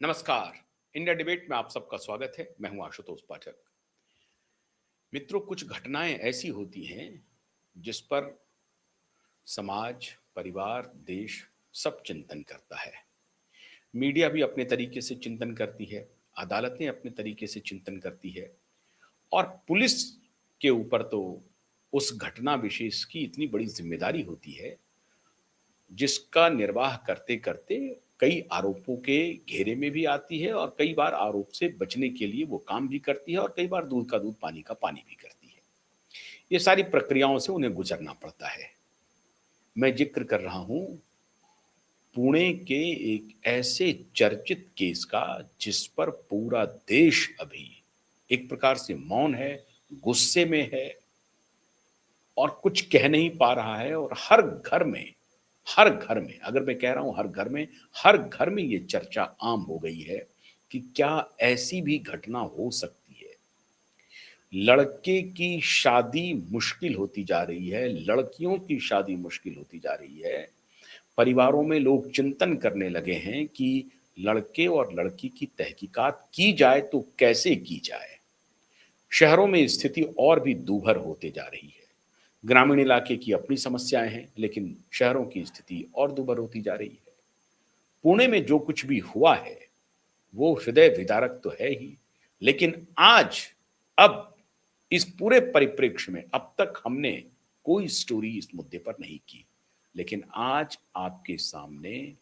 नमस्कार। India debate में आप सबका स्वागत है। मैं हूं आशुतोष पाठक। मित्रों, कुछ घटनाएं ऐसी होती हैं जिस पर समाज, परिवार, देश सब चिंतन करता है। मीडिया भी अपने तरीके से चिंतन करती है, अदालतें अपने तरीके से चिंतन करती है और पुलिस के ऊपर तो उस घटना विशेष की इतनी बड़ी जिम्मेदारी होती है जिसका निर्वाह करते करते कई आरोपों के घेरे में भी आती है और कई बार आरोप से बचने के लिए वो काम भी करती है और कई बार दूध का दूध पानी का पानी भी करती है। ये सारी प्रक्रियाओं से उन्हें गुजरना पड़ता है। मैं जिक्र कर रहा हूं पुणे के एक ऐसे चर्चित केस का जिस पर पूरा देश अभी एक प्रकार से मौन है, गुस्से में है और कुछ कह नहीं पा रहा है। और हर घर में, अगर मैं कह रहा हूं हर घर में ये चर्चा आम हो गई है कि क्या ऐसी भी घटना हो सकती है। लड़के की शादी मुश्किल होती जा रही है, लड़कियों की शादी मुश्किल होती जा रही है। परिवारों में लोग चिंतन करने लगे हैं कि लड़के और लड़की की तहकीकात की जाए तो कैसे की जाए। शहरों में स्थिति और भी दूभर होते जा रही है। ग्रामीण इलाके की अपनी समस्याएं हैं, लेकिन शहरों की स्थिति और दूभर होती जा रही है। पुणे में जो कुछ भी हुआ है वो हृदय विदारक तो है ही, लेकिन अब इस पूरे परिप्रेक्ष्य में अब तक हमने कोई स्टोरी इस मुद्दे पर नहीं की। लेकिन आज आपके सामने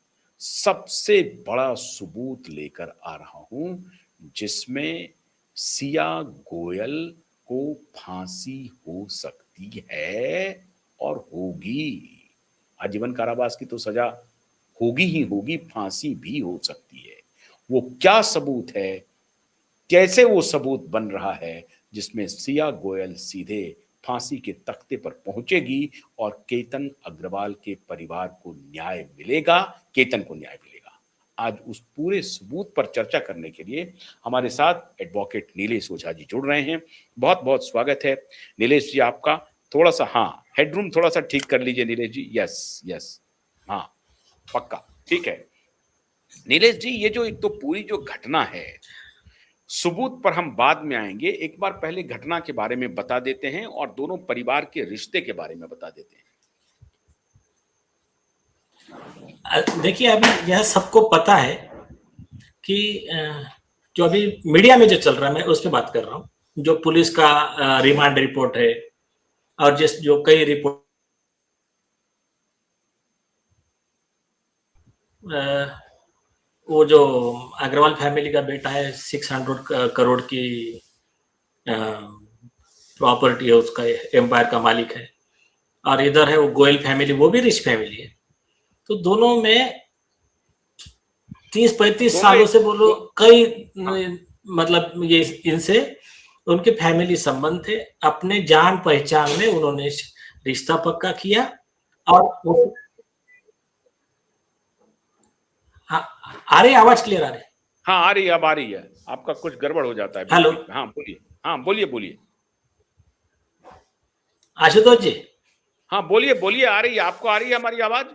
सबसे बड़ा सबूत लेकर आ रहा हूं जिसमें सिया गोयल को फांसी हो सकती है और होगी। आजीवन कारावास की तो सजा होगी ही होगी, फांसी भी हो सकती है। वो क्या सबूत है, कैसे वो सबूत बन रहा है जिसमें सिया गोयल सीधे फांसी के तख्ते पर पहुंचेगी और केतन अग्रवाल के परिवार को न्याय मिलेगा, केतन को न्याय मिलेगा। आज उस पूरे सबूत पर चर्चा करने के लिए हमारे साथ एडवोकेट नीलेश ओझा जी जुड़ रहे हैं। बहुत बहुत स्वागत है नीलेश जी आपका। थोड़ा सा हेडरूम थोड़ा सा ठीक कर लीजिए नीलेश जी। यस यस, हाँ पक्का ठीक है। नीलेश जी, ये जो एक तो पूरी जो घटना है, सबूत पर हम बाद में आएंगे। एक बार पहले घटना के बारे में बता देते हैं और दोनों परिवार के रिश्ते के बारे में बता देते हैं। देखिए, अभी यह सबको पता है कि जो अभी मीडिया में जो चल रहा है, मैं उस पर बात कर रहा हूँ। जो पुलिस का रिमांड रिपोर्ट है और जो कई रिपोर्ट वो जो अग्रवाल फैमिली का बेटा है, 600 करोड़ की प्रॉपर्टी है, उसका एम्पायर का मालिक है। और इधर है वो गोयल फैमिली, वो भी रिच फैमिली है। तो दोनों में 30-35 सालों से बोलो कई मतलब ये इनसे उनके फैमिली संबंध थे। अपने जान पहचान में उन्होंने रिश्ता पक्का किया और आ रही आवाज क्लियर आ रही? हाँ आ रही है, अब आ रही है। आपका कुछ गड़बड़ हो जाता है। हेलो, हाँ बोलिए, हाँ बोलिए बोलिए। आशुतोष जी, हाँ बोलिए बोलिए, आ रही है, आपको आ रही है हमारी आवाज?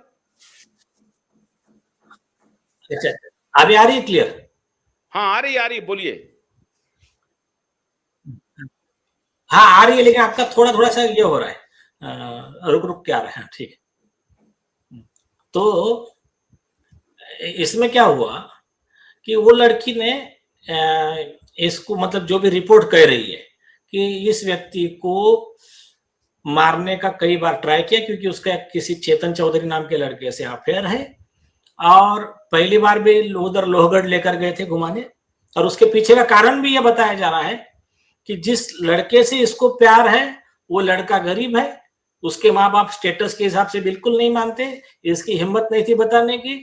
अच्छा, अभी आ रही है क्लियर? हाँ आ रही है, बोलिए। हाँ आ रही है, लेकिन आपका थोड़ा थोड़ा सा ये हो रहा है, रुक रुक के आ रहा है। ठीक है। तो इसमें क्या हुआ कि वो लड़की ने इसको मतलब जो भी रिपोर्ट कह रही है कि इस व्यक्ति को मारने का कई बार ट्राई किया, क्योंकि उसका किसी चेतन चौधरी नाम के लड़के से अफेयर है। और पहली बार भी उधर लोहगढ़ लेकर गए थे घुमाने। और उसके पीछे का कारण भी यह बताया जा रहा है कि जिस लड़के से इसको प्यार है वो लड़का गरीब है, उसके माँ बाप स्टेटस के हिसाब से बिल्कुल नहीं मानते, इसकी हिम्मत नहीं थी बताने की।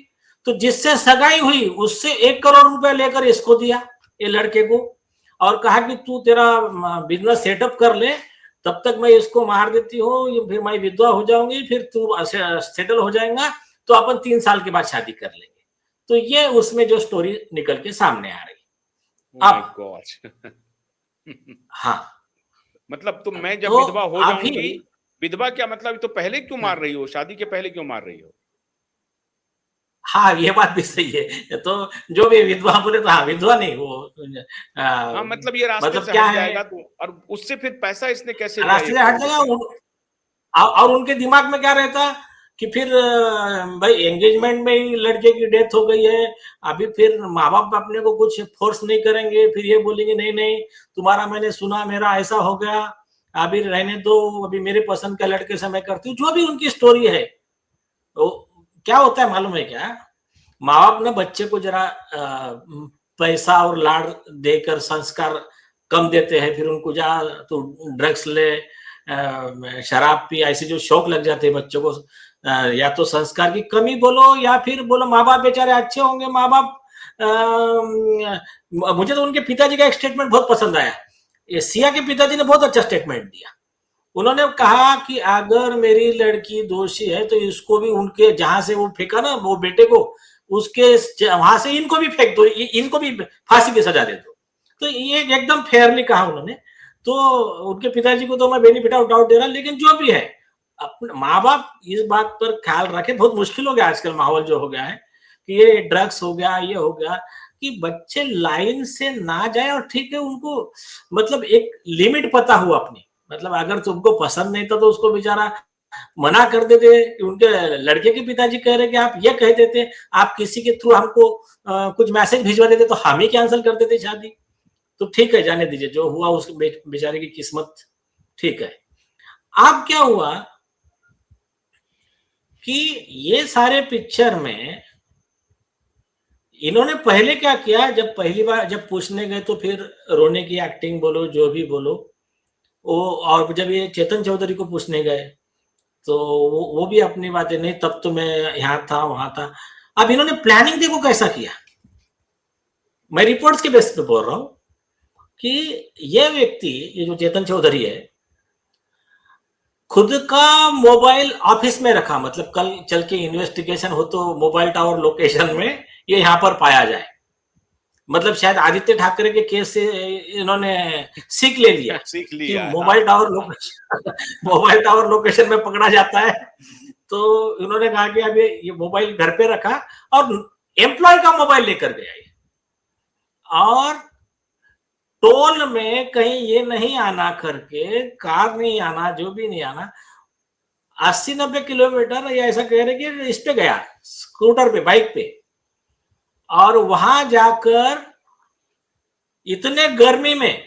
तो जिससे सगाई हुई उससे 1 करोड़ रुपए लेकर इसको दिया, ये लड़के को, और कहा कि तू तेरा बिजनेस सेटअप कर ले, तब तक मैं इसको मार देती हूँ, फिर मैं विधवा हो जाऊंगी, फिर तू सेटल हो जाएगा, तो अपन 3 साल के बाद शादी कर लेंगे। तो ये उसमें जो स्टोरी निकल के सामने आ रही। अब हाँ, मतलब तो मैं जब तो विधवा हो अभी जाऊंगी, विधवा क्या मतलब? तो पहले क्यों मार रही हो? शादी के पहले क्यों मार रही हो? हाँ, ये बात भी सही है। तो जो भी विधवा बोले तो हाँ, विधवा नहीं वो हाँ, मतलब ये रास्ते मतलब से क्या हट है, जाएगा तो, और उससे फिर पैसा इसने कैसे लिया रास्ते ये से हट करोड़ जाएगा। रुपए? और उनके दिमाग में क्या रहता कि फिर भाई एंगेजमेंट में ही लड़के की डेथ हो गई है, अभी फिर माँ बाप अपने को कुछ फोर्स नहीं करेंगे, फिर ये बोलेंगे नहीं नहीं तुम्हारा मैंने सुना मेरा ऐसा हो गया, अभी रहने दो, अभी मेरे पसंद का लड़के से मैं करती हूँ, जो भी उनकी स्टोरी है। तो क्या होता है मालूम है क्या, माँ बाप ने बच्चे को जरा पैसा और लाड़ देकर संस्कार कम देते हैं, फिर उनको जा तो ड्रग्स ले, शराब पी, ऐसे जो शौक लग जाते हैं बच्चों को, या तो संस्कार की कमी बोलो या फिर बोलो माँ बाप बेचारे अच्छे होंगे, माँ बाप मुझे तो उनके पिताजी का एक स्टेटमेंट बहुत पसंद आया। ये सिया के पिताजी ने बहुत अच्छा स्टेटमेंट दिया। उन्होंने कहा कि अगर मेरी लड़की दोषी है तो इसको भी उनके जहां से वो फेंका ना वो बेटे को, उसके वहां से इनको भी फेंक दो, इनको भी फांसी की सजा दे दो। तो ये एकदम फेयरली कहा उन्होंने। तो उनके पिताजी को तो मैं बेनिफिट ऑफ डाउट दे रहा, लेकिन जो भी है अपने माँ बाप इस बात पर ख्याल रखे। बहुत मुश्किल हो गया आजकल माहौल जो हो गया है कि ये ड्रग्स हो गया, ये हो गया, कि बच्चे लाइन से ना जाए। और ठीक है उनको मतलब एक लिमिट पता हुआ अपनी, मतलब अगर तुमको पसंद नहीं था तो उसको बेचारा मना कर देते। उनके लड़के के पिताजी कह रहे कि आप ये कह देते, आप किसी के थ्रू हमको कुछ मैसेज भिजवा देते तो हम ही कैंसिल कर देते शादी। तो ठीक है जाने दीजिए, जो हुआ उस बेचारे की किस्मत, ठीक है। अब क्या हुआ कि ये सारे पिक्चर में इन्होंने पहले क्या किया, जब पहली बार जब पूछने गए तो फिर रोने की एक्टिंग बोलो जो भी बोलो वो, और जब ये चेतन चौधरी को पूछने गए तो वो भी अपनी बातें, नहीं तब तो मैं यहाँ था वहां था। अब इन्होंने प्लानिंग देखो कैसा किया, मैं रिपोर्ट्स के बेस पे बोल रहा हूं कि ये व्यक्ति, ये जो चेतन चौधरी है, खुद का मोबाइल ऑफिस में रखा, मतलब कल चल के इन्वेस्टिगेशन हो तो मोबाइल टावर लोकेशन में ये यहां पर पाया जाए। मतलब शायद आदित्य ठाकरे के केस से इन्होंने सीख ले लिया सीख कि लिया है, हाँ। Mobile tower location mobile tower location में पकड़ा जाता है। तो इन्होंने कहा कि अभी ये मोबाइल घर पे रखा और एम्प्लॉय का मोबाइल लेकर गया ये, और टोल में कहीं ये नहीं आना करके, कार नहीं आना, जो भी नहीं आना, 80-90 किलोमीटर या ऐसा कह रहे कि इस पे गया, स्कूटर पे, बाइक पे, और वहां जाकर इतने गर्मी में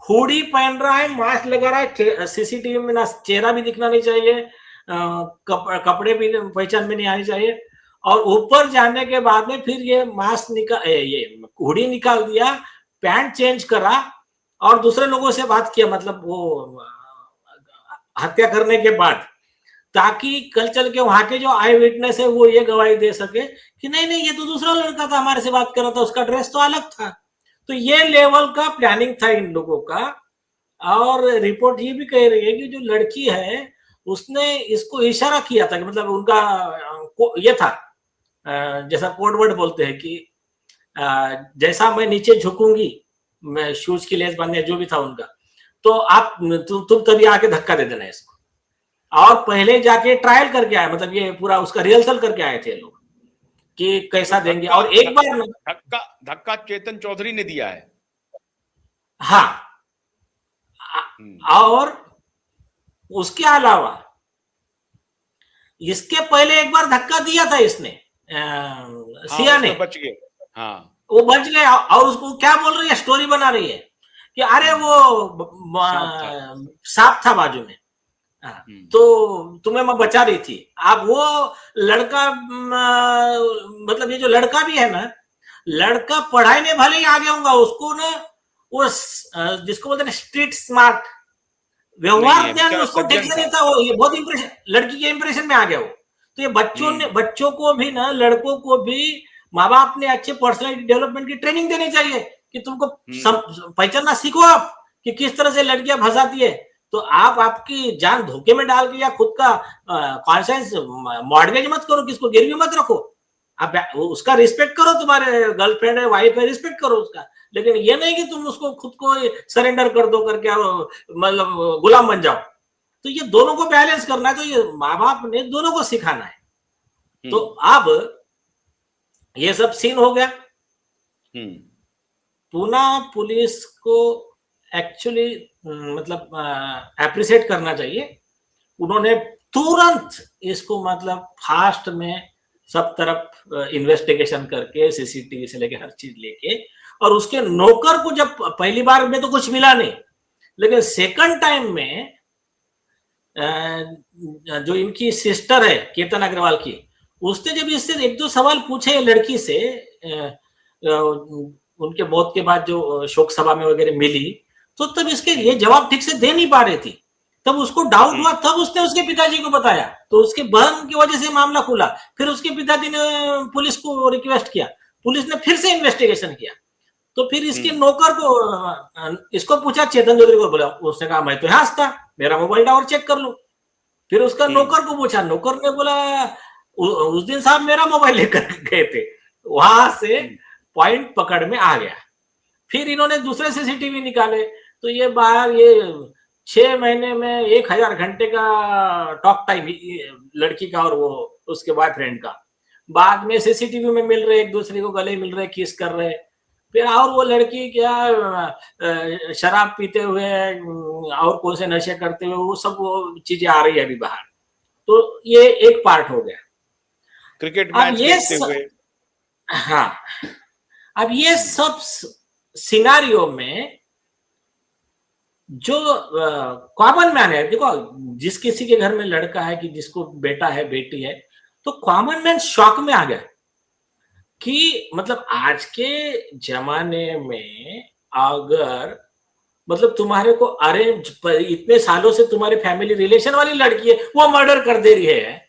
हुडी पहन रहा है, मास्क लगा रहा है, सीसीटीवी में ना चेहरा भी दिखना नहीं चाहिए, कपड़े भी पहचान में नहीं आनी चाहिए, और ऊपर जाने के बाद में फिर ये मास्क निकाल, ये हुडी निकाल दिया, पैंट चेंज करा और दूसरे लोगों से बात किया, मतलब वो हत्या करने के बाद, ताकि कल चल के वहां के जो आई विटनेस है वो ये गवाही दे सके कि नहीं नहीं ये तो दूसरा लड़का था, हमारे से बात कर रहा था, उसका ड्रेस तो अलग था। तो ये लेवल का प्लानिंग था इन लोगों का। और रिपोर्ट ये भी कह रही है कि जो लड़की है उसने इसको इशारा किया था कि मतलब उनका ये था, जैसा कोड वर्ड बोलते हैं कि जैसा मैं नीचे झुकूंगी, मैं शूज की लेस बांधने जो भी था उनका, तो आप तुम तभी आके धक्का दे देना इसको। और पहले जाके ट्रायल करके आए, मतलब ये पूरा उसका रिहर्सल करके आए थे लोग कि कैसा तो देंगे। और एक बार धक्का धक्का चेतन चौधरी ने दिया है। हाँ, और उसके अलावा इसके पहले एक बार धक्का दिया था इसने, सिया ने, बच गए। हाँ, वो बच गए। और उसको क्या बोल रही है, स्टोरी बना रही है कि अरे वो सांप था बाजू में, तो तुम्हें मैं बचा रही थी। अब वो लड़का, मतलब ये जो लड़का भी है ना, लड़का पढ़ाई में भले ही आगे होगा, उसको ना वो जिसको बोलते हैं स्ट्रीट स्मार्ट, व्यवहार ज्ञान उसको ठीक से नहीं था, वो ये बहुत इंप्रेशन, लड़की के इंप्रेशन में आ गया वो। तो ये बच्चों को भी ना, लड़कों को भी माँ बाप ने अच्छे पर्सनालिटी डेवलपमेंट की ट्रेनिंग देनी चाहिए कि तुमको पहचानना सीखो आप कि किस तरह से लड़कियां फंसाती है। तो आप आपकी जान धोखे में डाल के या खुद का कॉन्शियस मॉर्गेज मत करो, किसको गिरवी मत रखो, आप उसका रिस्पेक्ट करो, तुम्हारे गर्लफ्रेंड है, वाइफ है, रिस्पेक्ट करो उसका, लेकिन ये नहीं कि तुम उसको खुद को सरेंडर कर दो करके मतलब गुलाम बन जाओ। तो ये दोनों को बैलेंस करना है, तो ये माँ बाप ने दोनों को सिखाना है। तो अब ये सब सीन हो गया। पूना पुलिस को एक्चुअली मतलब अप्रिशिएट करना चाहिए। उन्होंने तुरंत इसको मतलब फास्ट में सब तरफ इन्वेस्टिगेशन करके सीसीटीवी से लेके हर चीज लेके, और उसके नौकर को जब पहली बार में तो कुछ मिला नहीं, लेकिन सेकंड टाइम में जो इनकी सिस्टर है केतन अग्रवाल की, उसने जब इससे एक दो सवाल पूछे लड़की से, उनके मौत के बाद जो शोक सभा में वगैरह मिली, तो तब इसके ये जवाब ठीक से दे नहीं पा रही थी। तब उसको डाउट हुआ, तब उसने उसके पिताजी को बताया, तो उसके बहन की वजह से मामला खुला। फिर उसके पिताजी ने पुलिस को रिक्वेस्ट किया, पुलिस ने फिर से इन्वेस्टिगेशन किया। तो फिर इसके नौकर को इसको पूछा, चेतन चौधरी को बोला, उसने कहा मैं तो यहां था, मेरा मोबाइल टावर चेक कर लो। फिर उसका नौकर को पूछा, नौकर ने बोला उस दिन साहब मेरा मोबाइल लेकर गए थे। वहां से पॉइंट पकड़ में आ गया। फिर इन्होंने दूसरे सीसीटीवी निकाले, तो ये बाहर ये 6 महीने में 1000 घंटे का टॉक टाइम लड़की का और वो उसके बॉयफ्रेंड का, बाद में सीसीटीवी में मिल रहे, एक दूसरे को गले मिल रहे, किस कर रहे। फिर और वो लड़की क्या शराब पीते हुए और कौन से नशे करते हुए, वो सब वो चीजें आ रही है अभी बाहर। तो ये एक पार्ट हो गया। क्रिकेट मैच देखते हुए, हाँ, अब ये सब सिनारियो में जो कॉमन मैन है, देखो जिस किसी के घर में लड़का है कि जिसको बेटा है बेटी है, तो कॉमन मैन शॉक में आ गया कि मतलब आज के जमाने में अगर मतलब तुम्हारे को अरेंज इतने सालों से तुम्हारी फैमिली रिलेशन वाली लड़की है, वो मर्डर कर दे रही है,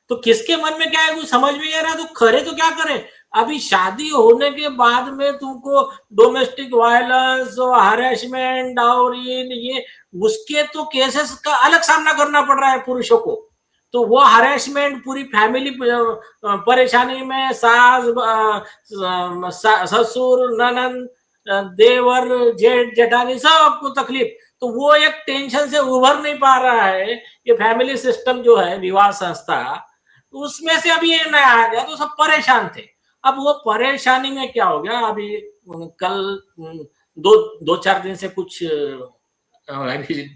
तो किसके मन में क्या है कुछ समझ में नहीं आ रहा। तो करे तो क्या करे। अभी शादी होने के बाद में तुमको डोमेस्टिक वायलेंस और हरेसमेंट और ये उसके तो केसेस का अलग सामना करना पड़ रहा है पुरुषों को। तो वो हरेसमेंट पूरी फैमिली परेशानी में, ससुर ननद देवर जेठ जेठानी सबको तकलीफ, तो वो एक टेंशन से उभर नहीं पा रहा है। ये फैमिली सिस्टम जो है विवाह संस्था, उसमें से अभी ये नया आ गया, तो सब परेशान थे। अब वो परेशानी में क्या हो गया, अभी कल दो चार दिन से कुछ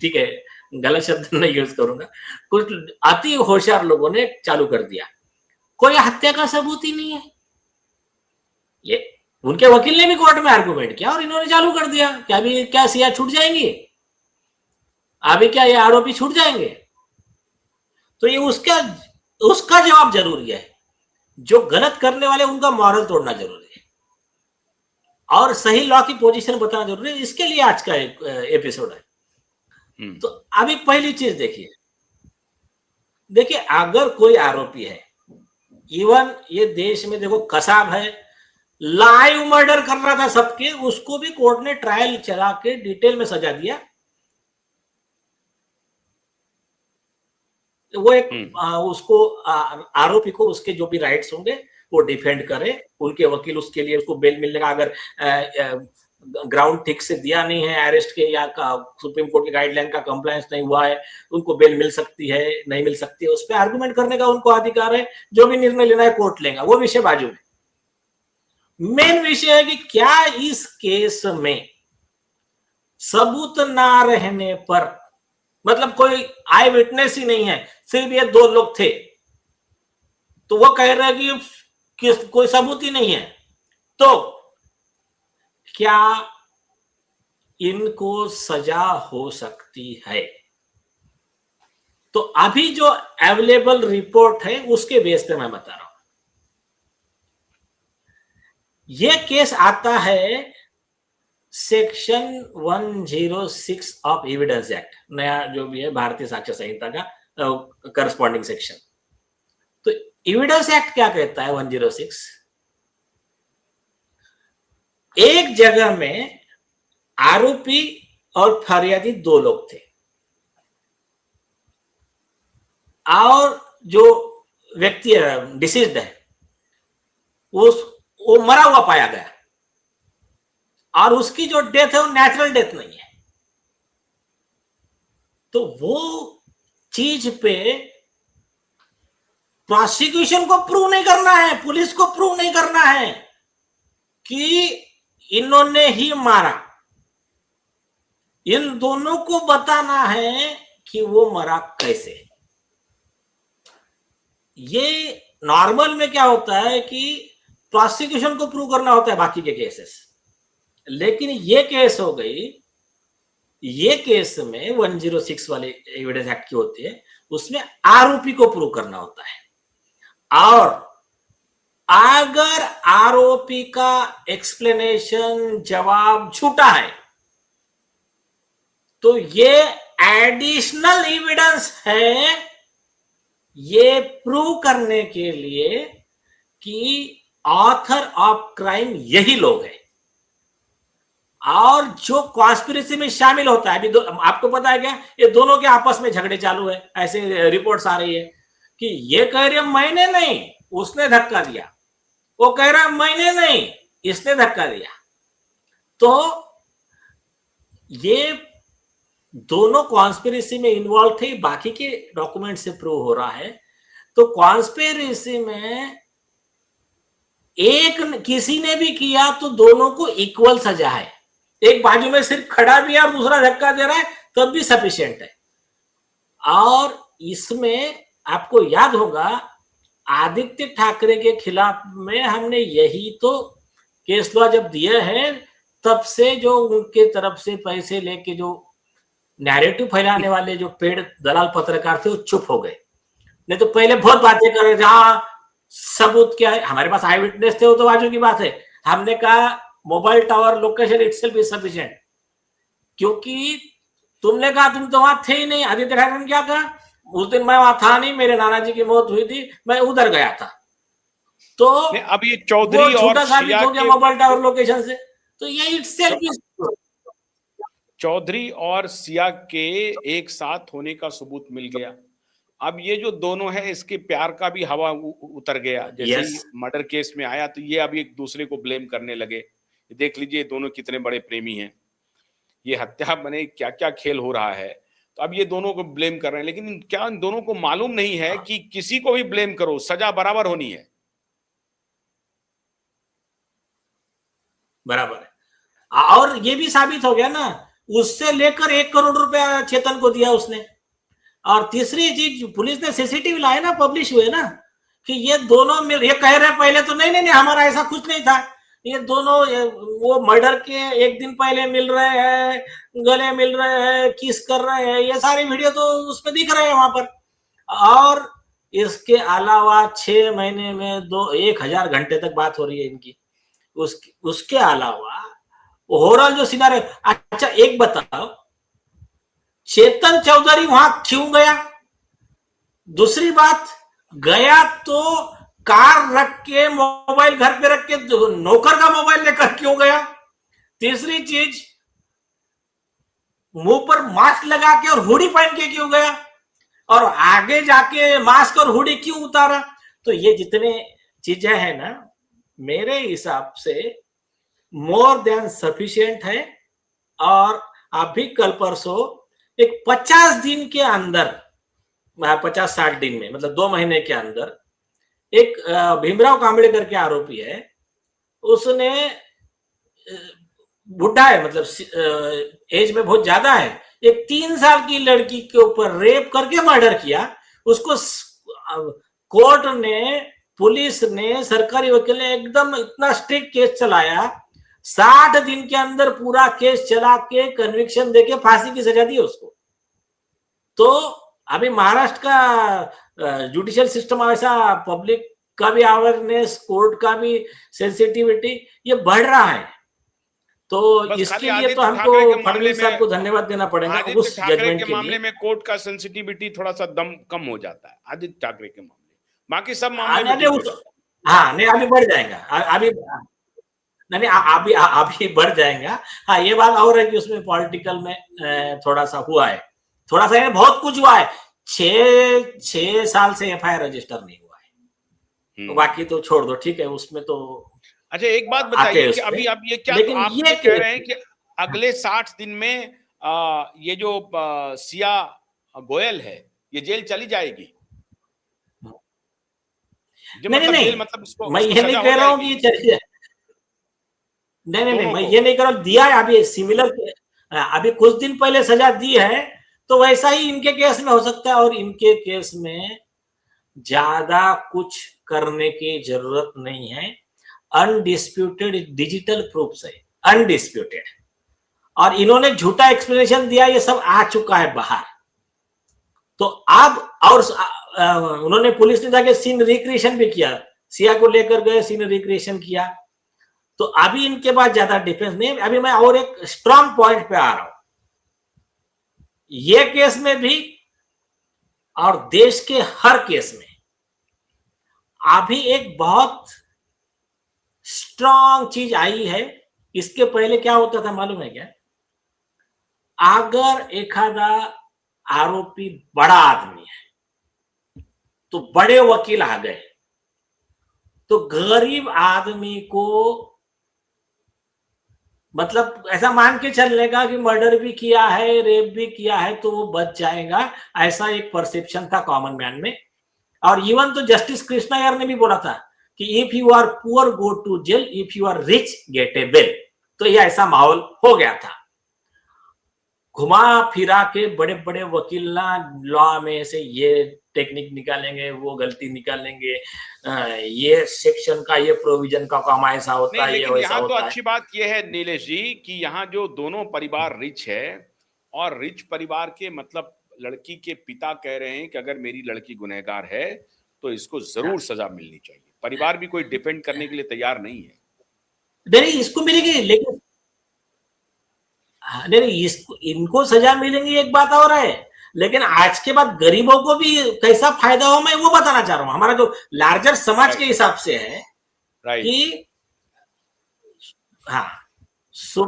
ठीक है गलत शब्द नहीं यूज करूंगा, कुछ अति होशियार लोगों ने चालू कर दिया, कोई हत्या का सबूत ही नहीं है। ये उनके वकील ने भी कोर्ट में आर्गुमेंट किया और इन्होंने चालू कर दिया कि अभी क्या सिया छूट जाएंगी, अभी क्या ये आरोपी छूट जाएंगे। तो ये उसका जवाब जरूरी है। जो गलत करने वाले उनका मॉरल तोड़ना जरूरी है और सही लॉ की पोजीशन बताना जरूरी है। इसके लिए आज का एक एपिसोड है। तो अभी पहली चीज देखिए अगर कोई आरोपी है, इवन ये देश में देखो कसाब है, लाइव मर्डर कर रहा था सबके, उसको भी कोर्ट ने ट्रायल चला के डिटेल में सजा दिया। वो एक उसको आरोपी को उसके जो भी राइट्स होंगे वो डिफेंड करे, उनके वकील उसके लिए उसको बेल मिलने का अगर ग्राउंड ठीक से दिया नहीं है अरेस्ट के या सुप्रीम कोर्ट के गाइडलाइन का कंप्लायंस नहीं हुआ है, उनको बेल मिल सकती है नहीं मिल सकती है, उस पर आर्गुमेंट करने का उनको अधिकार है। जो भी निर्णय लेना है कोर्ट लेगा, वो विषय बाजू में। मेन विषय है कि क्या इस केस में सबूत ना रहने पर, मतलब कोई आई विटनेस ही नहीं है, सिर्फ ये 2 लोग थे, तो वो कह रहे हैं कि कोई सबूत ही नहीं है, तो क्या इनको सजा हो सकती है। तो अभी जो अवेलेबल रिपोर्ट है उसके बेस पे मैं बता रहा हूं। ये केस आता है सेक्शन 106 ऑफ एविडेंस एक्ट, नया जो भी है भारतीय साक्ष्य संहिता का करस्पॉन्डिंग सेक्शन। तो एविडेंस एक्ट क्या कहता है 106, एक जगह में आरोपी और फरियादी 2 लोग थे और जो व्यक्ति डिसीज्ड है वो मरा हुआ पाया गया और उसकी जो डेथ है वो नेचुरल डेथ नहीं है, तो वो चीज पे प्रोसिक्यूशन को प्रूव नहीं करना है, पुलिस को प्रूव नहीं करना है कि इन्होंने ही मारा। इन दोनों को बताना है कि वो मरा कैसे। ये नॉर्मल में क्या होता है कि प्रोसिक्यूशन को प्रूव करना होता है बाकी के केसेस, लेकिन ये केस हो गई, ये केस में 106 वाले एविडेंस एक्ट की होती है, उसमें आरोपी को प्रूव करना होता है। और अगर आरोपी का एक्सप्लेनेशन, जवाब झूठा है, तो ये एडिशनल एविडेंस है ये प्रूव करने के लिए कि ऑथर ऑफ क्राइम यही लोग हैं। और जो कॉन्स्पिरेसी में शामिल होता है, अभी आपको पता है क्या, ये दोनों के आपस में झगड़े चालू है, ऐसे रिपोर्ट्स आ रही है कि ये कह रहे मैंने नहीं, उसने धक्का दिया, वो कह रहा मैंने नहीं, इसने धक्का दिया। तो ये दोनों कॉन्स्पिरेसी में इन्वॉल्व थे, बाकी के डॉक्यूमेंट से प्रूव हो रहा है। तो कॉन्स्पिरेसी में एक किसी ने भी किया तो दोनों को इक्वल सजा है। एक बाजू में सिर्फ खड़ा भी है और दूसरा धक्का दे रहा है तब भी सफिशिएंट है। और इसमें आपको याद होगा आदित्य ठाकरे के खिलाफ में हमने यही तो केस लॉ जब दिए हैं, तब से जो उनके तरफ से पैसे लेके जो नैरेटिव फैलाने वाले जो पेड़ दलाल पत्रकार थे वो चुप हो गए। नहीं तो पहले बहुत बातें कर रहे थे, हाँ सबूत क्या है, हमारे पास आई विटनेस थे, वो तो बाजू की बात है। हमने कहा mobile tower location itself is sufficient, क्योंकि तुमने कहा तुम तो वहां थे ही नहीं। आदित्य ठाकरे ने क्या कहा, उस दिन मैं वहां था नहीं, मेरे नाना जी की मौत हुई थी, मैं उधर गया था। तो अब ये चौधरी और साबित हो गया मोबाइल टावर लोकेशन से, तो ये इटसेल्फ इज। चौधरी और सिया के एक साथ होने का सबूत मिल गया। अब ये जो दोनों है, इसके प्यार का भी हवा उतर गया। जैसे ही मर्डर केस में आया तो ये अब एक दूसरे को ब्लेम करने लगे। देख लीजिए दोनों कितने बड़े प्रेमी हैं, ये हत्या बने क्या क्या खेल हो रहा है। तो अब ये दोनों को ब्लेम कर रहे हैं, लेकिन क्या इन दोनों को मालूम नहीं है कि किसी को भी ब्लेम करो सजा बराबर होनी है। बराबर है। और ये भी साबित हो गया ना, उससे लेकर 1 करोड़ रुपया चेतन को दिया उसने। और तीसरी चीज, पुलिस ने सीसीटीवी लाए ना, पब्लिश हुए ना, कि ये दोनों मिल, ये कह रहे पहले तो नहीं हमारा ऐसा कुछ नहीं था, ये दोनों वो मर्डर के एक दिन पहले मिल रहे हैं, गले मिल रहे हैं, किस कर रहे हैं, ये सारी वीडियो तो उसमें दिख रहे हैं वहां पर। और इसके अलावा 6 महीने में 1000 घंटे तक बात हो रही है इनकी। उसके अलावा ओवरऑल जो सिनारियो, अच्छा एक बताओ, चेतन चौधरी वहां क्यों गया? दूसरी बात, गया तो कार रख के, मोबाइल घर पे रख के, नौकर का मोबाइल लेकर क्यों गया? तीसरी चीज, मुंह पर मास्क लगा के और हुडी पहन के क्यों गया? और आगे जाके मास्क और हुडी क्यों उतारा? तो ये जितने चीजें हैं ना, मेरे हिसाब से मोर देन सफिशिएंट है। और अभी कल परसों एक 50 दिन के अंदर, 50-60 दिन में, मतलब 2 महीने के अंदर, एक भीमराव कांबळे करके आरोपी है, उसने बुढ़ा है, मतलब एज में बहुत ज्यादा है, एक 3 साल की लड़की के ऊपर रेप करके मर्डर किया। उसको कोर्ट ने, पुलिस ने, सरकारी वकील ने एकदम इतना स्ट्रिक्ट केस चलाया, 60 दिन के अंदर पूरा केस चला के कन्विक्शन देके फांसी की सजा दी उसको। तो अभी महाराष्ट्र का जुडिशियल सिस्टम ऐसा, पब्लिक का भी अवेयरनेस, कोर्ट का भी सेंसिटिविटी, ये बढ़ रहा है। तो इसके लिए तो हमको फडणवीस साहब को धन्यवाद देना पड़ेगा उस जजमेंट के मामले में। कोर्ट का सेंसिटिविटी थोड़ा सा दम कम हो जाता है आदित्य ठाकरे के मामले, बाकी सब मामले में हाँ नहीं, अभी बढ़ जाएगा, अभी नहीं, अभी बढ़ जाएगा। हाँ ये बात और है कि उसमें पॉलिटिकल में थोड़ा सा हुआ है, थोड़ा सा बहुत कुछ हुआ है। 6 साल से एफआईआर रजिस्टर नहीं हुआ है, तो बाकी तो छोड़ दो, ठीक है, उसमें तो। अच्छा एक बात बताइए कि अभी आप ये क्या, तो आप ये कह रहे हैं कि अगले 60 दिन में ये जो सिया गोयल है ये जेल चली जाएगी? जो नहीं, मतलब नहीं, जेल नहीं, मतलब इसको मैं उसको ये नहीं सजा हो कह रहा हूँ कि जाएगी ये चलिए, नहीं, नहीं, नहीं, दोनों मैं को। ये नहीं कह रहा हूँ, दिया है अभी सिमिलर, अभी कुछ दिन पहले सजा दी है, तो वैसा ही इनके केस में हो सकता है, और इनके केस में ज्यादा कुछ करने की जरूरत नहीं है। अनडिस्प्यूटेड डिजिटल प्रूफ है, अनडिस्प्यूटेड, और इन्होंने झूठा एक्सप्लेनेशन दिया, ये सब आ चुका है बाहर। तो अब और उन्होंने, पुलिस ने जाके सीन रिक्रिएशन भी किया, सिया को लेकर गए, सीन रिक्रिएशन किया। तो अभी इनके पास ज्यादा डिफेंस नहीं। अभी मैं और एक स्ट्रांग पॉइंट पे आ रहा हूं, ये केस में भी और देश के हर केस में अभी एक बहुत स्ट्रांग चीज आई है। इसके पहले क्या होता था मालूम है क्या? अगर एखादा आरोपी बड़ा आदमी है तो बड़े वकील आ गए, तो गरीब आदमी को, मतलब ऐसा मान के चलने का कि मर्डर भी किया है, रेप भी किया है, तो वो बच जाएगा, ऐसा एक परसेप्शन था कॉमन मैन में। और इवन तो जस्टिस कृष्णा यार ने भी बोला था कि if you are poor go to jail, if you are rich get a bail. तो ये ऐसा माहौल हो गया था। घुमा फिरा के बड़े बड़े वकील ना लॉ में से ये टेक्निक निकालेंगे, वो गलती निकालेंगे, ये सेक्शन का, ये प्रोविजन का काम ऐसा होता नहीं, है, ये लेकिन वैसा यहाँ तो होता है। अच्छी बात यह है नीलेश जी कि यहाँ जो दोनों परिवार रिच है, और रिच परिवार के मतलब लड़की के पिता कह रहे हैं कि अगर मेरी लड़की गुनहगार है तो इसको हाँ। जरूर सजा मिलनी चाहिए। परिवार भी कोई डिफेंड करने के लिए तैयार नहीं है। नहीं, इसको मिलेगी, लेकिन नहीं, नहीं, इसको, इनको सजा मिलेंगी एक बात और है, लेकिन आज के बाद गरीबों को भी कैसा फायदा हो, मैं वो बताना चाह रहा हूं। हमारा जो लार्जर समाज के राइट, हिसाब से है राइट। कि, हाँ, सु,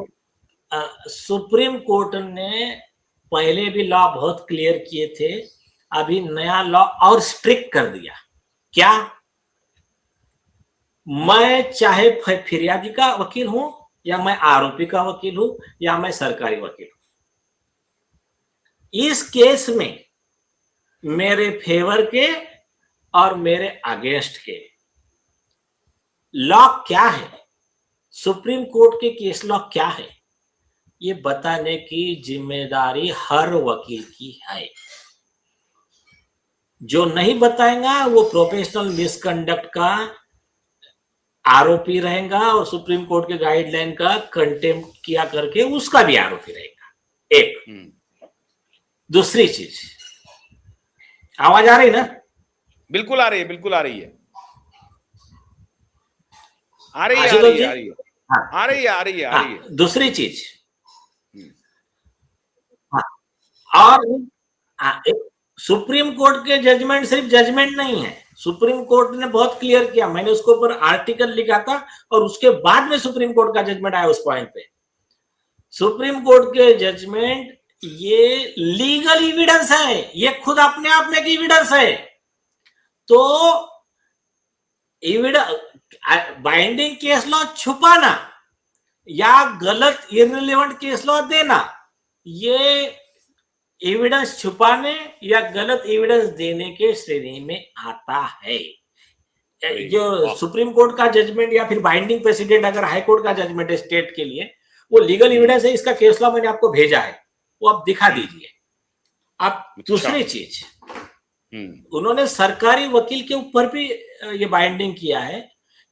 सुप्रीम कोर्ट ने पहले भी लॉ बहुत क्लियर किए थे, अभी नया लॉ और स्ट्रिक्ट कर दिया। क्या? मैं चाहे फिरियादी का वकील हूं, या मैं आरोपी का वकील हूं, या मैं सरकारी वकील हूं, इस केस में मेरे फेवर के और मेरे अगेंस्ट के लॉ क्या है, सुप्रीम कोर्ट के केस लॉ क्या है, ये बताने की जिम्मेदारी हर वकील की है। जो नहीं बताएगा वो प्रोफेशनल मिसकंडक्ट का आरोपी रहेगा, और सुप्रीम कोर्ट के गाइडलाइन का कंटेम्प्ट किया करके उसका भी आरोपी रहेगा। एक दूसरी चीज, आवाज आ रही ना? बिल्कुल आ रही है, बिल्कुल आ रही है, आ रही है, आ आशुतोष रही है, जी, आ रही है, हाँ, आ रही है, आ रही है, आ हाँ, रही है। दूसरी चीज, हम्म, हाँ, और हाँ, सुप्रीम कोर्ट के जजमेंट सिर्फ जजमेंट नहीं है, सुप्रीम कोर्ट ने बहुत क्लियर किया, मैंने उसके ऊपर आर्टिकल लिखा था, और उसके बाद में सुप्रीम कोर्ट का जजमेंट आया उस पॉइंट पे। सुप्रीम कोर्ट के जजमेंट ये लीगल एविडेंस है, ये खुद अपने आप में एविडेंस है। तो एविडेंस, बाइंडिंग केस लॉ छुपाना या गलत इररिलेवेंट केस लॉ देना, ये एविडेंस छुपाने या गलत एविडेंस देने के श्रेणी में आता है। अरे जो वाह। सुप्रीम कोर्ट का जजमेंट या फिर बाइंडिंग प्रेसिडेंट अगर हाई कोर्ट का जजमेंट है स्टेट के लिए, वो लीगल एविडेंस है, इसका केस लॉ मैंने आपको भेजा है, वो आप दिखा दीजिए। अब अच्छा। दूसरी चीज, हम्म, उन्होंने सरकारी वकील के ऊपर भी ये बाइंडिंग किया है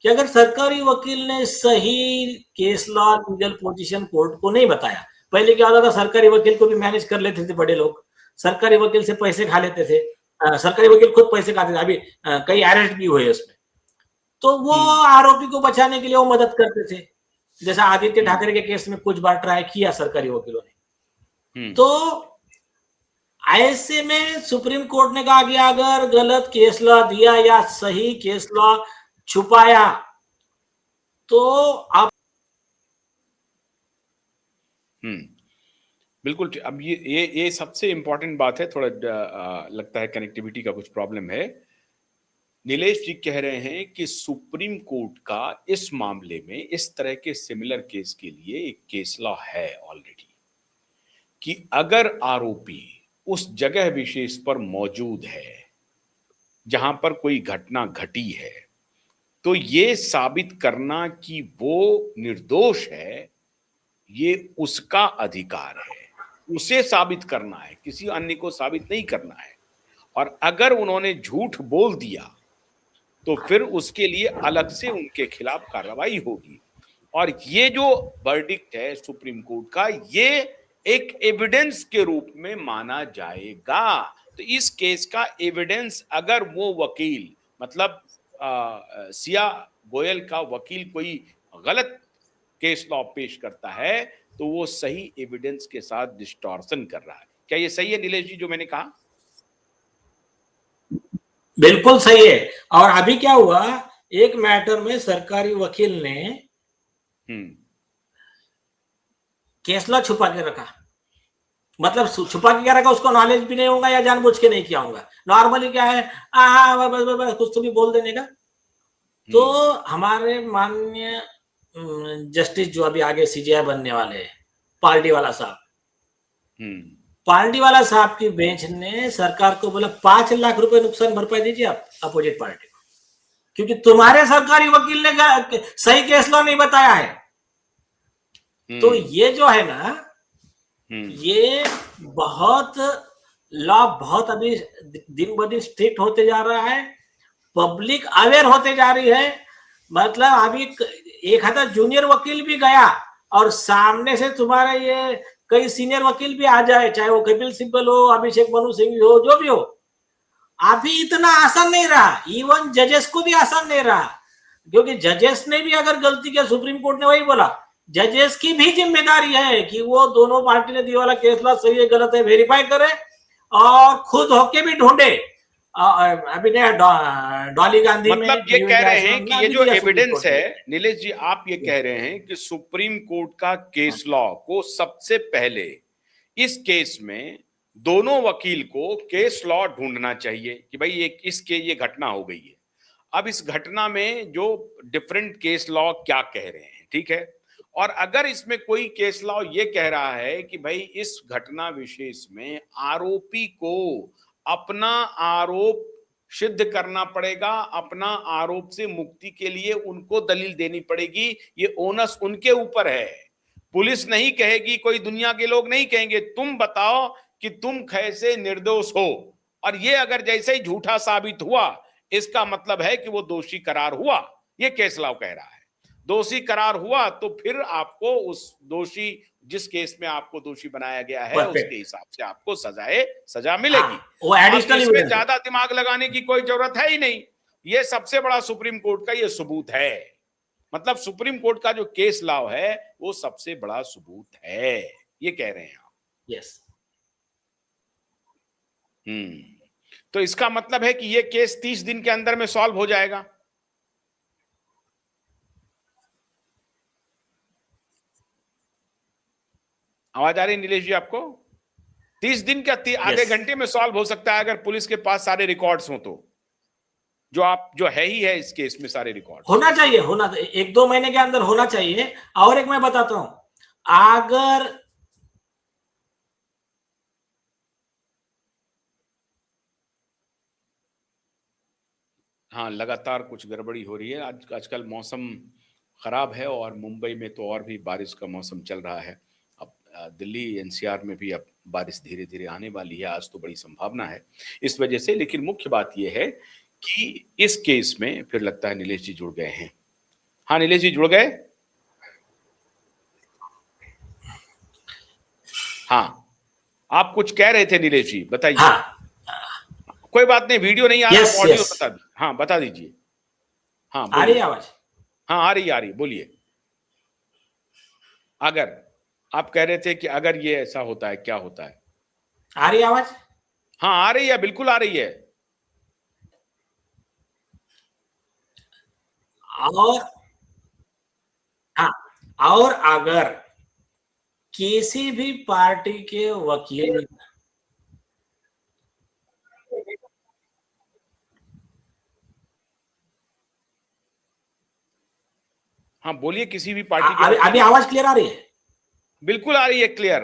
कि अगर सरकारी वकील ने सही case law legal position court को नहीं बताया, पहले क्या होता था, सरकारी वकील को भी मैनेज कर लेते थे बड़े लोग, सरकारी वकील से पैसे खा लेते थे, सरकारी वकील खुद पैसे खाते थे, अभी कई अरेस्ट भी हुए उसमें, तो वो आरोपी को बचाने के लिए वो मदद करते थे। जैसा आदित्य ठाकरे के केस में कुछ बार ट्राई किया सरकारी वकीलों ने। तो ऐसे में सुप्रीम कोर्ट ने कहा कि अगर गलत केस लॉ दिया या सही केस लॉ छुपाया तो आप, बिल्कुल अब ये सबसे इंपॉर्टेंट बात है। थोड़ा लगता है कनेक्टिविटी का कुछ प्रॉब्लम है। नीलेश जी कह रहे हैं कि सुप्रीम कोर्ट का इस मामले में, इस तरह के सिमिलर केस के लिए एक केस लॉ है ऑलरेडी, कि अगर आरोपी उस जगह विशेष पर मौजूद है जहां पर कोई घटना घटी है, तो ये साबित करना कि वो निर्दोष है, ये उसका अधिकार है, उसे साबित करना है, किसी अन्य को साबित नहीं करना है। और अगर उन्होंने झूठ बोल दिया तो फिर उसके लिए अलग से उनके खिलाफ कार्रवाई होगी। और ये जो वर्डिक्ट है सुप्रीम कोर्ट का, ये एक एविडेंस के रूप में माना जाएगा। तो इस केस का एविडेंस अगर वो वकील, मतलब सिया गोयल का वकील कोई गलत केस लॉ पेश करता है, तो वो सही एविडेंस के साथ डिस्टॉर्शन कर रहा है। क्या ये सही है नीलेश जी जो मैंने कहा? बिल्कुल सही है। और अभी क्या हुआ, एक मैटर में सरकारी वकील ने केस लॉ छुपा के रखा। मतलब छुपा के क्या रखा, उसको नॉलेज भी नहीं होगा या जानबूझ के नहीं किया होगा। नॉर्मली क्या है, बस कुछ तो भी बोल देने का। तो हमारे माननीय जस्टिस जो अभी आगे सीजीआई बनने वाले हैं, पार्टीवाला साहब, पार्टीवाला साहब की बेंच ने सरकार को बोला 5 लाख रुपए नुकसान भरपाई दीजिए आप अपोजिट पार्टी को, क्योंकि तुम्हारे सरकारी वकील ने सही केस लॉ नहीं बताया है। तो ये जो है ना, ये बहुत लॉ बहुत अभी दिन ब दिन स्ट्रिक्ट होते जा रहा है, पब्लिक अवेयर होते जा रही है। मतलब अभी एक हाथ जूनियर वकील भी गया और सामने से तुम्हारे ये कई सीनियर वकील भी आ जाए, चाहे वो कपिल सिब्बल हो, अभिषेक मनु सिंह हो, जो भी हो, अभी इतना आसान नहीं रहा। इवन जजेस को भी आसान नहीं रहा, क्योंकि जजेस ने भी अगर गलती किया, सुप्रीम कोर्ट ने वही बोला, जजेस की भी जिम्मेदारी है कि वो दोनों पार्टी ने दिया वाला केस लॉ सही है गलत है वेरीफाई करे और खुद होके भी ढूंढे। अभी डॉली गांधी मतलब ये कह रहे हैं कि ये जो एविडेंस है नीलेश जी, आप ये कह रहे हैं कि सुप्रीम कोर्ट का केस लॉ को सबसे पहले इस केस में दोनों वकील को केस लॉ ढूंढना चाहिए कि भाई ये घटना हो गई है। अब इस घटना में जो डिफरेंट केस लॉ क्या कह रहे हैं, ठीक है, और अगर इसमें कोई केस लॉ ये कह रहा है कि भाई इस घटना विशेष में आरोपी को अपना आरोप सिद्ध करना पड़ेगा, अपना आरोप से मुक्ति के लिए उनको दलील देनी पड़ेगी, ये ओनस उनके ऊपर है। पुलिस नहीं कहेगी, कोई दुनिया के लोग नहीं कहेंगे तुम बताओ कि तुम कैसे निर्दोष हो, और ये अगर जैसे ही झूठा साबित हुआ इसका मतलब है कि वो दोषी करार हुआ। ये केस लॉ कह रहा है दोषी करार हुआ तो फिर आपको उस दोषी, जिस केस में आपको दोषी बनाया गया है, उसके हिसाब से आपको सजा मिलेगी। वो एडिशनल इसमें ज्यादा दिमाग लगाने की कोई जरूरत है ही नहीं। ये सबसे बड़ा सुप्रीम कोर्ट का ये सबूत है। मतलब सुप्रीम कोर्ट का जो केस लॉ है वो सबसे बड़ा सबूत है, ये कह रहे हैं आप। यस। तो इसका मतलब है कि ये केस 30 दिन के अंदर में सॉल्व हो जाएगा। आवाज आ रही है नीलेश जी आपको? 30 दिन का आधे घंटे में सॉल्व हो सकता है अगर पुलिस के पास सारे रिकॉर्ड्स हो तो, जो है ही है इस केस में सारे रिकॉर्ड होना चाहिए, 1-2 महीने के अंदर होना चाहिए। और एक मैं बताता हूं, अगर हाँ, लगातार कुछ गड़बड़ी हो रही है। आजकल मौसम खराब है और मुंबई में तो और भी बारिश का मौसम चल रहा है। अब दिल्ली एनसीआर में भी अब बारिश धीरे धीरे आने वाली है, आज तो बड़ी संभावना है इस वजह से। लेकिन मुख्य बात यह है कि इस केस में फिर लगता है नीलेश जी जुड़ गए हैं। हाँ नीलेश जी जुड़ गए? हाँ, आप कुछ कह रहे थे नीलेश जी, बताइए। हाँ, कोई बात नहीं, वीडियो नहीं आ रहा, ऑडियो बता दी। हाँ बता दीजिए। हाँ आ रही आवाज? हाँ आ रही, बोलिए। अगर आप कह रहे थे कि अगर ये ऐसा होता है क्या होता है? आ रही आवाज? हाँ आ रही है, बिल्कुल आ रही है। और अगर किसी भी पार्टी के वकील, हाँ बोलिए, किसी भी पार्टी के अभी आवाज क्लियर आ रही है? बिल्कुल आ रही है, क्लियर,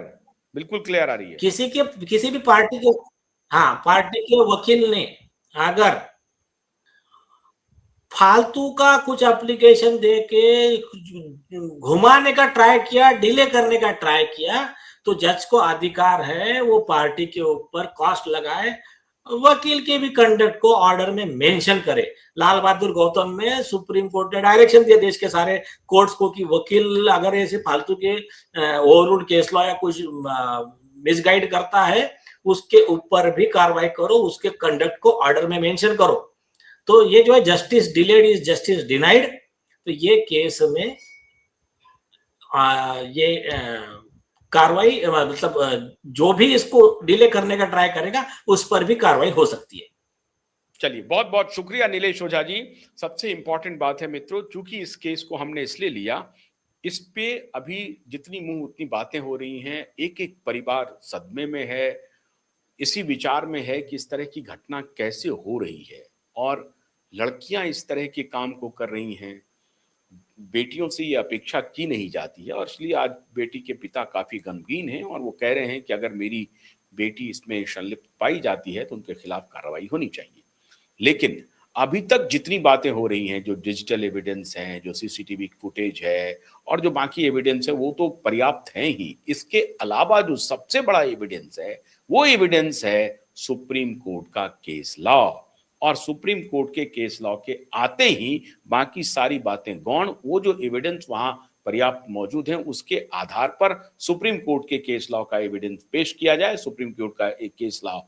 बिल्कुल क्लियर आ रही है। किसी भी पार्टी के, हाँ, पार्टी के वकील ने अगर फालतू का कुछ एप्लीकेशन दे के घुमाने का ट्राई किया, डिले करने का ट्राई किया, तो जज को अधिकार है वो पार्टी के ऊपर कॉस्ट लगाए, वकील के भी कंडक्ट को ऑर्डर में मेंशन करे। लाल बहादुर गौतम में सुप्रीम कोर्ट ने डायरेक्शन दिया देश के सारे कोर्ट्स को कि वकील अगर ऐसे फालतू के ओवररूल्ड केस लॉ या कुछ मिसगाइड करता है, उसके ऊपर भी कार्रवाई करो, उसके कंडक्ट को ऑर्डर में मेंशन करो। तो ये जो है justice delayed is justice denied, तो ये केस में ये कार्रवाई मतलब जो भी इसको डिले करने का ट्राई करेगा उस पर भी कार्रवाई हो सकती है। चलिए, बहुत बहुत शुक्रिया नीलेश ओझा जी। सबसे इंपॉर्टेंट बात है मित्रों, चूंकि इस केस को हमने इसलिए लिया, इस पे अभी जितनी मुंह उतनी बातें हो रही हैं, एक एक परिवार सदमे में है, इसी विचार में है कि इस तरह की घटना कैसे हो रही है और लड़कियां इस तरह के काम को कर रही हैं, बेटियों से ये अपेक्षा की नहीं जाती है। और इसलिए आज बेटी के पिता काफी गमगीन हैं और वो कह रहे हैं कि अगर मेरी बेटी इसमें संलिप्त पाई जाती है तो उनके खिलाफ कार्रवाई होनी चाहिए। लेकिन अभी तक जितनी बातें हो रही हैं, जो डिजिटल एविडेंस हैं, जो सीसीटीवी फुटेज है और जो बाकी एविडेंस है, वो तो पर्याप्त हैं ही। इसके अलावा जो सबसे बड़ा एविडेंस है, वो एविडेंस है सुप्रीम कोर्ट का केस लॉ। और सुप्रीम कोर्ट के केस लॉ के आते ही बाकी सारी बातें गौण, वो जो एविडेंस वहां पर्याप्त मौजूद है, उसके आधार पर सुप्रीम कोर्ट के केस लॉ का एविडेंस पेश किया जाए। सुप्रीम कोर्ट का एक केस लॉ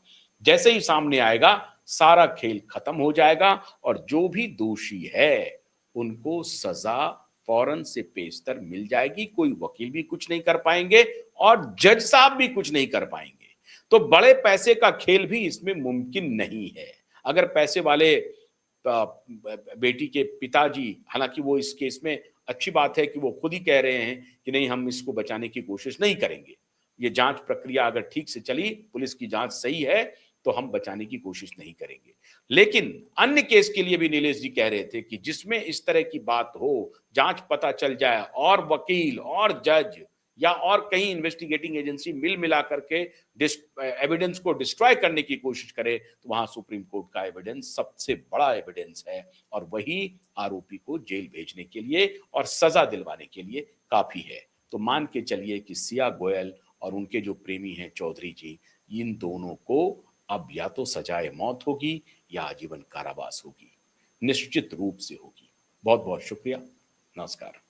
जैसे ही सामने आएगा, सारा खेल खत्म हो जाएगा और जो भी दोषी है उनको सजा फौरन से पेशतर मिल जाएगी। कोई वकील भी कुछ नहीं कर पाएंगे और जज साहब भी कुछ नहीं कर पाएंगे। तो बड़े पैसे का खेल भी इसमें मुमकिन नहीं है। अगर पैसे वाले बेटी के पिताजी, हालांकि वो इस केस में अच्छी बात है कि वो खुद ही कह रहे हैं कि नहीं, हम इसको बचाने की कोशिश नहीं करेंगे, ये जांच प्रक्रिया अगर ठीक से चली, पुलिस की जांच सही है, तो हम बचाने की कोशिश नहीं करेंगे। लेकिन अन्य केस के लिए भी नीलेश जी कह रहे थे कि जिसमें इस तरह की बात हो, जांच पता चल जाए और वकील और जज या और कहीं इन्वेस्टिगेटिंग एजेंसी मिल मिला करके एविडेंस को डिस्ट्रॉय करने की कोशिश करे, तो वहां सुप्रीम कोर्ट का एविडेंस सबसे बड़ा एविडेंस है और वही आरोपी को जेल भेजने के लिए और सजा दिलवाने के लिए काफी है। तो मान के चलिए कि सिया गोयल और उनके जो प्रेमी हैं चौधरी जी, इन दोनों को अब या तो सजाए मौत होगी या आजीवन कारावास होगी, निश्चित रूप से होगी। बहुत बहुत शुक्रिया, नमस्कार।